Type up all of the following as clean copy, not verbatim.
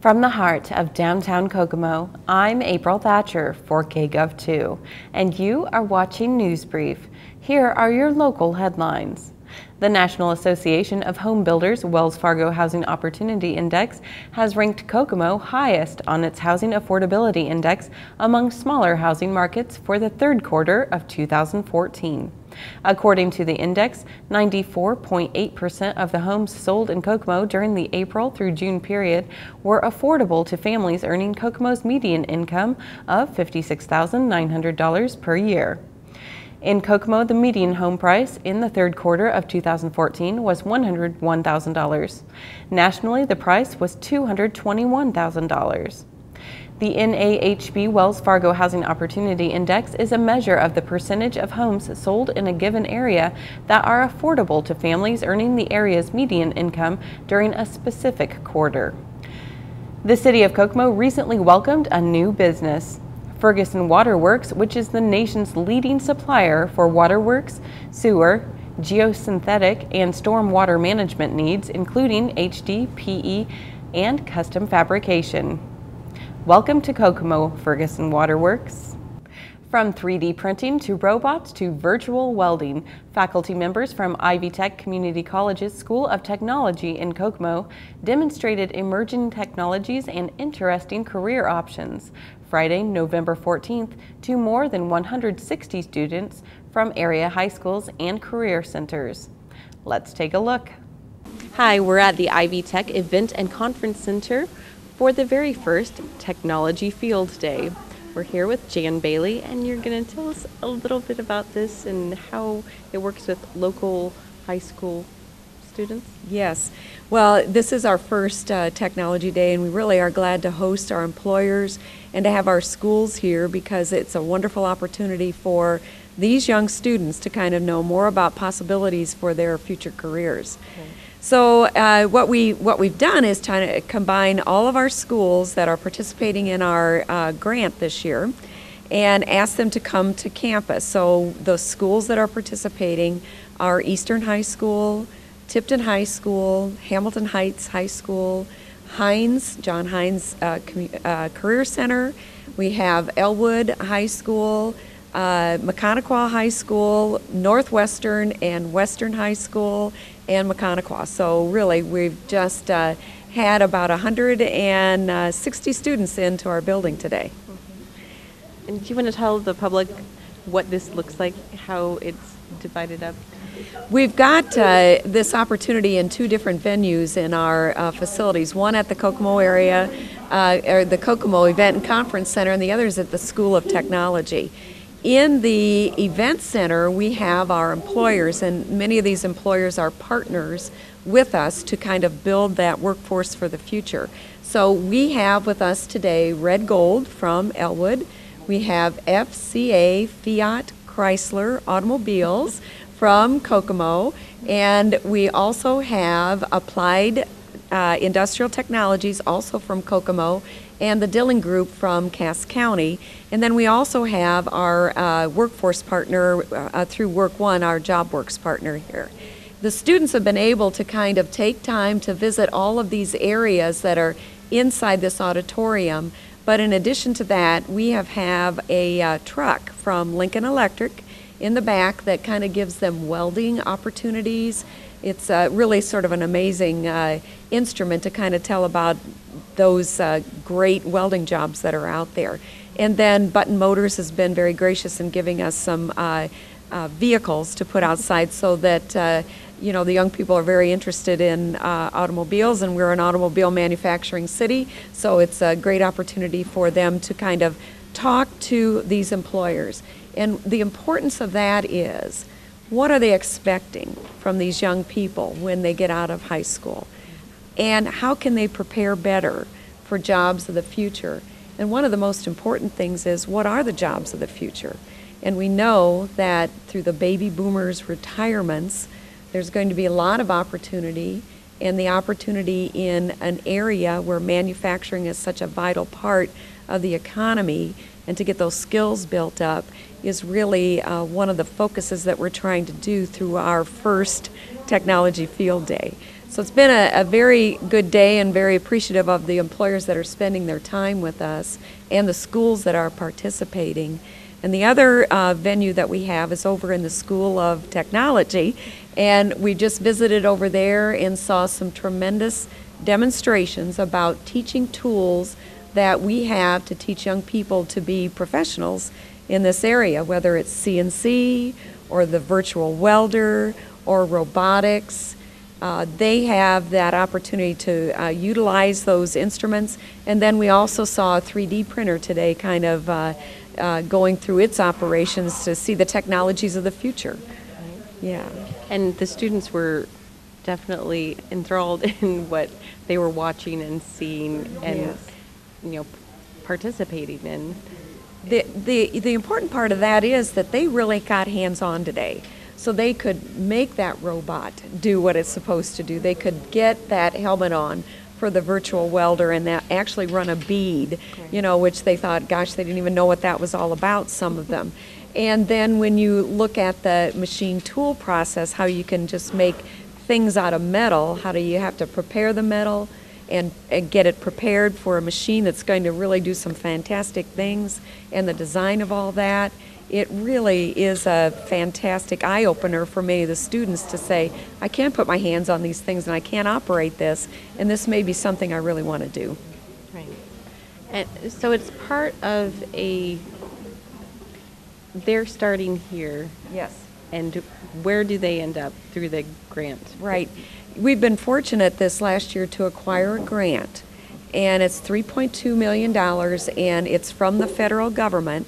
From the heart of downtown Kokomo, I'm April Thatcher for Kgov2, and you are watching News Brief. Here are your local headlines. The National Association of Home Builders Wells Fargo Housing Opportunity Index has ranked Kokomo highest on its Housing Affordability Index among smaller housing markets for the third quarter of 2014. According to the index, 94.8% of the homes sold in Kokomo during the April through June period were affordable to families earning Kokomo's median income of $56,900 per year. In Kokomo, the median home price in the third quarter of 2014 was $101,000. Nationally, the price was $221,000. The NAHB Wells Fargo Housing Opportunity Index is a measure of the percentage of homes sold in a given area that are affordable to families earning the area's median income during a specific quarter. The City of Kokomo recently welcomed a new business. Ferguson Waterworks, which is the nation's leading supplier for waterworks, sewer, geosynthetic, and stormwater management needs, including HDPE and custom fabrication. Welcome to Kokomo, Ferguson Waterworks. From 3D printing to robots to virtual welding, faculty members from Ivy Tech Community College's School of Technology in Kokomo demonstrated emerging technologies and interesting career options Friday, November 14th, to more than 160 students from area high schools and career centers. Let's take a look. Hi, we're at the Ivy Tech Event and Conference Center for the very first Technology Field Day. We're here with Jan Bailey, and you're going to tell us a little bit about this and how it works with local high school students. Yes. Well, this is our first Technology Day, and we really are glad to host our employers and to have our schools here because it's a wonderful opportunity for these young students to kind of know more about possibilities for their future careers. Okay. So what we've done is try to combine all of our schools that are participating in our grant this year and ask them to come to campus. So the schools that are participating are Eastern High School, Tipton High School, Hamilton Heights High School, John Hines Career Center. We have Elwood High School, Mechaniqua High School, Northwestern and Western High School, and Mechaniqua. So really, we've just had about 160 students into our building today. And do you want to tell the public what this looks like, how it's divided up? We've got this opportunity in two different venues in our facilities, one at the Kokomo area, or the Kokomo Event and Conference Center, and the other is at the School of Technology. In the event center, we have our employers, and many of these employers are partners with us to kind of build that workforce for the future. So we have with us today Red Gold from Elwood. We have FCA Fiat Chrysler Automobiles from Kokomo, and we also have Applied Industrial Technologies, also from Kokomo, and the Dillon Group from Cass County. And then we also have our workforce partner through Work One, our JobWorks partner here. The students have been able to kind of take time to visit all of these areas that are inside this auditorium, but in addition to that, we have a truck from Lincoln Electric in the back that kind of gives them welding opportunities. It's really sort of an amazing instrument to kind of tell about those great welding jobs that are out there. And then Button Motors has been very gracious in giving us some vehicles to put outside so that you know, the young people are very interested in automobiles, and we're an automobile manufacturing city, so it's a great opportunity for them to kind of talk to these employers. And the importance of that is, what are they expecting from these young people when they get out of high school? And how can they prepare better for jobs of the future? And one of the most important things is, what are the jobs of the future? And we know that through the baby boomers' retirements, there's going to be a lot of opportunity, and the opportunity in an area where manufacturing is such a vital part of the economy, and to get those skills built up is really one of the focuses that we're trying to do through our first Technology Field Day. So it's been a very good day, and very appreciative of the employers that are spending their time with us and the schools that are participating. And the other venue that we have is over in the School of Technology, and we just visited over there and saw some tremendous demonstrations about teaching tools that we have to teach young people to be professionals in this area, whether it's CNC or the virtual welder or robotics. They have that opportunity to utilize those instruments. And then we also saw a 3D printer today kind of going through its operations to see the technologies of the future. Yeah. And the students were definitely enthralled in what they were watching and seeing and, Yes. participating in. The important part of that is that they really got hands-on today. So they could make that robot do what it's supposed to do. They could get that helmet on for the virtual welder and that actually run a bead, which they thought, gosh, they didn't even know what that was all about, some of them. And then when you look at the machine tool process, how you can just make things out of metal, how do you have to prepare the metal and get it prepared for a machine that's going to really do some fantastic things, and the design of all that. It really is a fantastic eye-opener for many of the students to say, I can't put my hands on these things and I can't operate this, and this may be something I really want to do. Right. And so it's part of they're starting here. Yes. And where do they end up through the grant? Right. We've been fortunate this last year to acquire a grant, and it's $3.2 million, and it's from the federal government.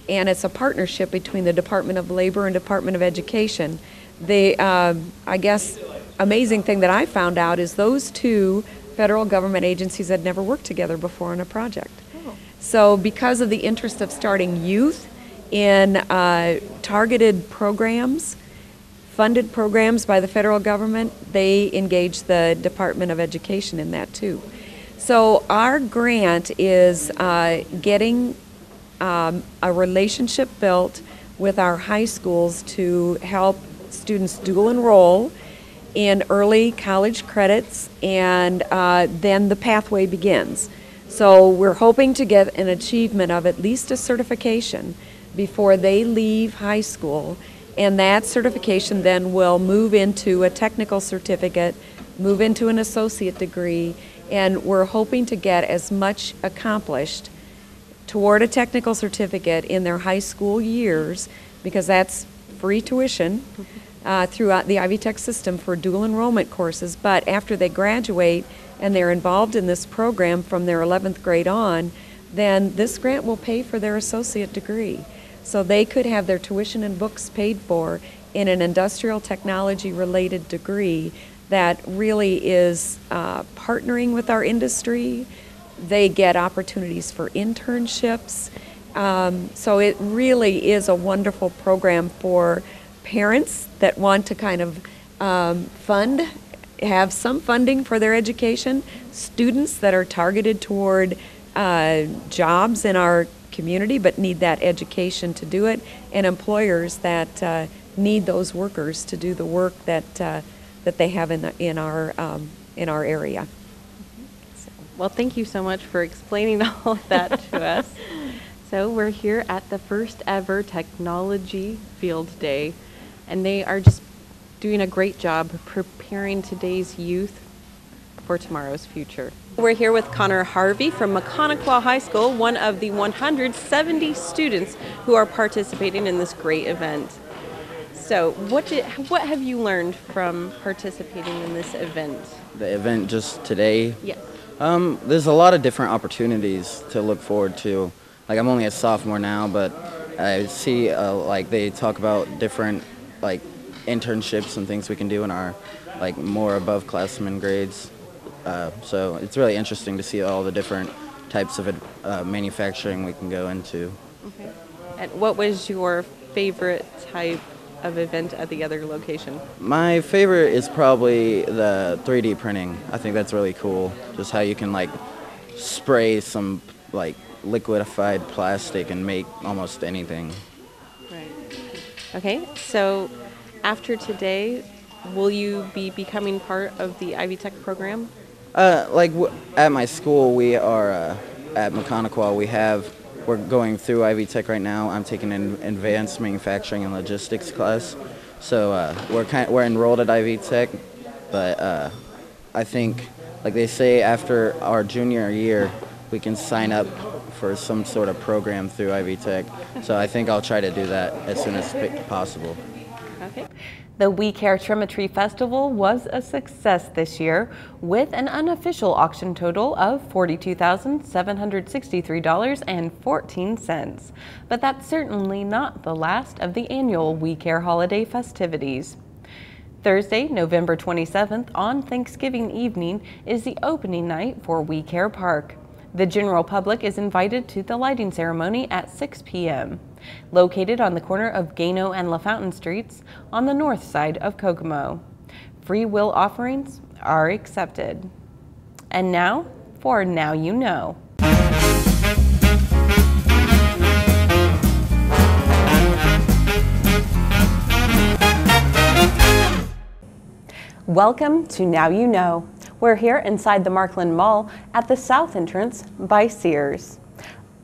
And it's a partnership between the Department of Labor and Department of Education. I guess, amazing thing that I found out is those two federal government agencies had never worked together before on a project. Oh. So because of the interest of starting youth in targeted programs, funded programs by the federal government, they engaged the Department of Education in that too. So our grant is getting a relationship built with our high schools to help students dual enroll in early college credits, and then the pathway begins. So we're hoping to get an achievement of at least a certification before they leave high school, and that certification then will move into a technical certificate, move into an associate degree, and we're hoping to get as much accomplished toward a technical certificate in their high school years, because that's free tuition throughout the Ivy Tech system for dual enrollment courses. But after they graduate and they're involved in this program from their 11th grade on, then this grant will pay for their associate degree. So they could have their tuition and books paid for in an industrial technology related degree that really is partnering with our industry. They get opportunities for internships. So it really is a wonderful program for parents that want to kind of have some funding for their education, students that are targeted toward jobs in our community but need that education to do it, and employers that need those workers to do the work that they have in our area. Well, thank you so much for explaining all of that to us. So we're here at the first ever Technology Field Day, and they are just doing a great job preparing today's youth for tomorrow's future. We're here with Connor Harvey from Maconaquah High School, one of the 170 students who are participating in this great event. So what have you learned from participating in this event? The event just today? Yes. There's a lot of different opportunities to look forward to. Like, I'm only a sophomore now, but I see like they talk about different like internships and things we can do in our like more above classmen grades. So it's really interesting to see all the different types of manufacturing we can go into. Okay. And what was your favorite type of event at the other location? My favorite is probably the 3D printing. I think that's really cool. Just how you can like spray some like liquefied plastic and make almost anything. Right. Okay, so after today, Will you be becoming part of the Ivy Tech program? At my school, we are at Mechanical. We're going through Ivy Tech right now. I'm taking an advanced manufacturing and logistics class, so we're enrolled at Ivy Tech. But I think, like they say, after our junior year, we can sign up for some sort of program through Ivy Tech. So I think I'll try to do that as soon as possible. Okay. The We Care Trimetry Festival was a success this year with an unofficial auction total of $42,763.14. But that's certainly not the last of the annual We Care holiday festivities. Thursday, November 27th, on Thanksgiving evening, is the opening night for We Care Park. The general public is invited to the lighting ceremony at 6 p.m. Located on the corner of Gano and LaFountain Streets on the north side of Kokomo. Free will offerings are accepted. And now for Now You Know. Welcome to Now You Know. We're here inside the Markland Mall at the south entrance by Sears.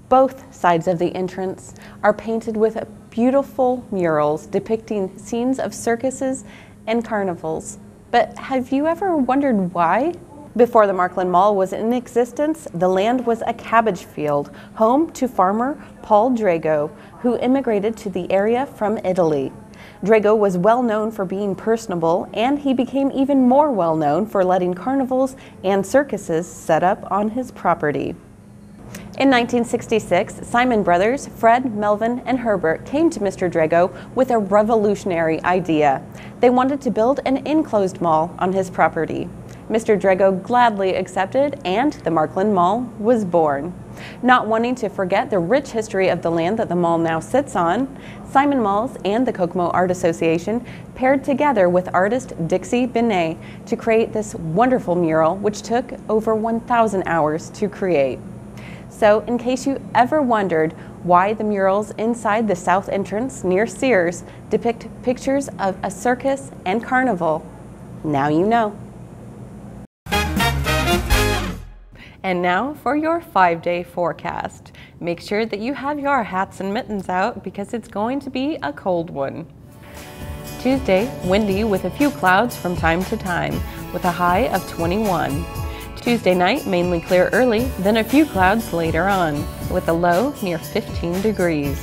Both sides of the entrance are painted with beautiful murals depicting scenes of circuses and carnivals. But have you ever wondered why? Before the Markland Mall was in existence, the land was a cabbage field, home to farmer Paul Drago, who immigrated to the area from Italy. Drago was well known for being personable, and he became even more well known for letting carnivals and circuses set up on his property. In 1966, Simon brothers Fred, Melvin, and Herbert came to Mr. Drago with a revolutionary idea. They wanted to build an enclosed mall on his property. Mr. Drago gladly accepted, and the Markland Mall was born. Not wanting to forget the rich history of the land that the mall now sits on, Simon Malls and the Kokomo Art Association paired together with artist Dixie Binet to create this wonderful mural, which took over 1,000 hours to create. So, in case you ever wondered why the murals inside the south entrance near Sears depict pictures of a circus and carnival, now you know. And now for your 5-day forecast. Make sure that you have your hats and mittens out because it's going to be a cold one. Tuesday, windy with a few clouds from time to time with a high of 21. Tuesday night, mainly clear early, then a few clouds later on with a low near 15 degrees.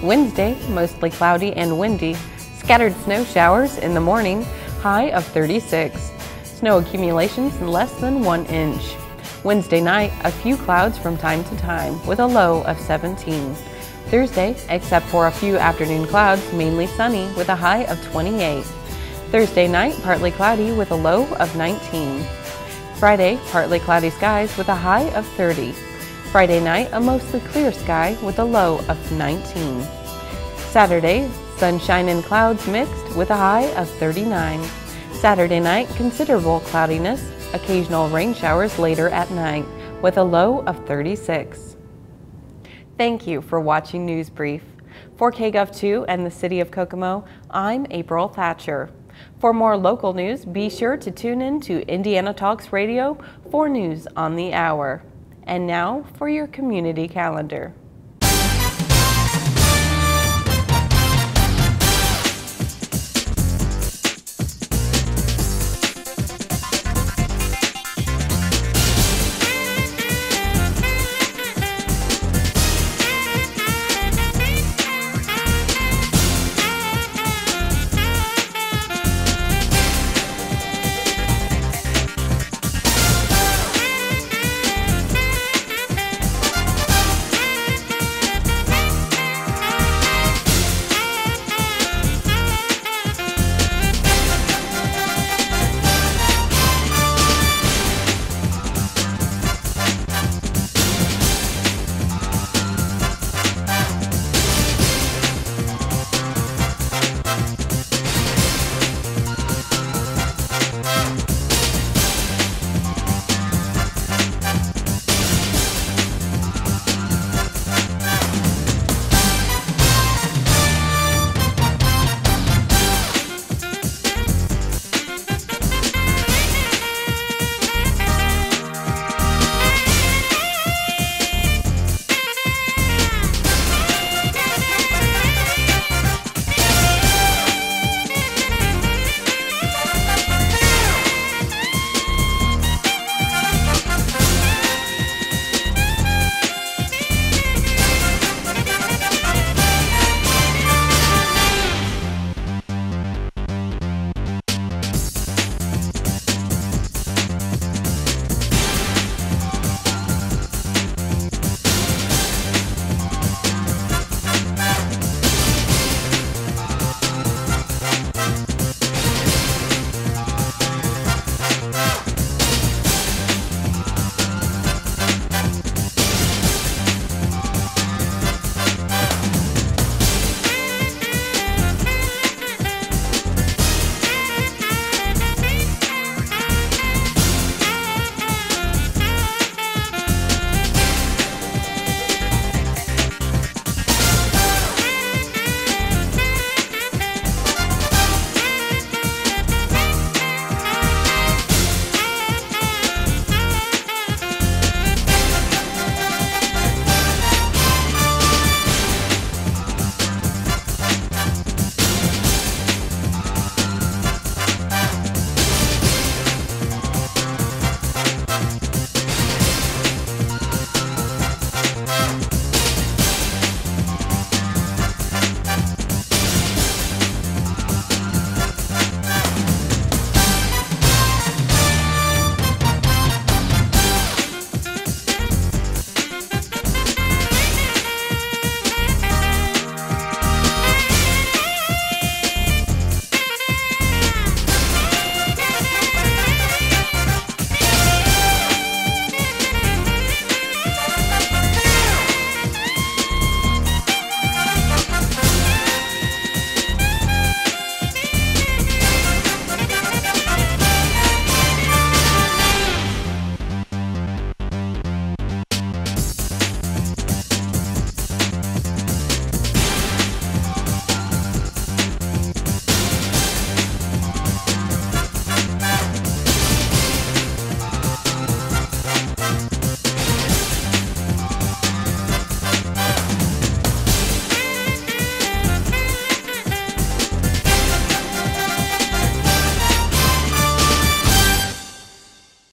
Wednesday, mostly cloudy and windy. Scattered snow showers in the morning, high of 36. Snow accumulations less than 1 inch. Wednesday night, a few clouds from time to time with a low of 17. Thursday, except for a few afternoon clouds, mainly sunny with a high of 28. Thursday night, partly cloudy with a low of 19. Friday, partly cloudy skies with a high of 30. Friday night, a mostly clear sky with a low of 19. Saturday, sunshine and clouds mixed with a high of 39. Saturday night, considerable cloudiness, occasional rain showers later at night with a low of 36. Thank you for watching News Brief. For Kgov2 and the City of Kokomo, I'm April Thatcher. For more local news, be sure to tune in to Indiana Talks Radio for news on the hour. And now for your community calendar.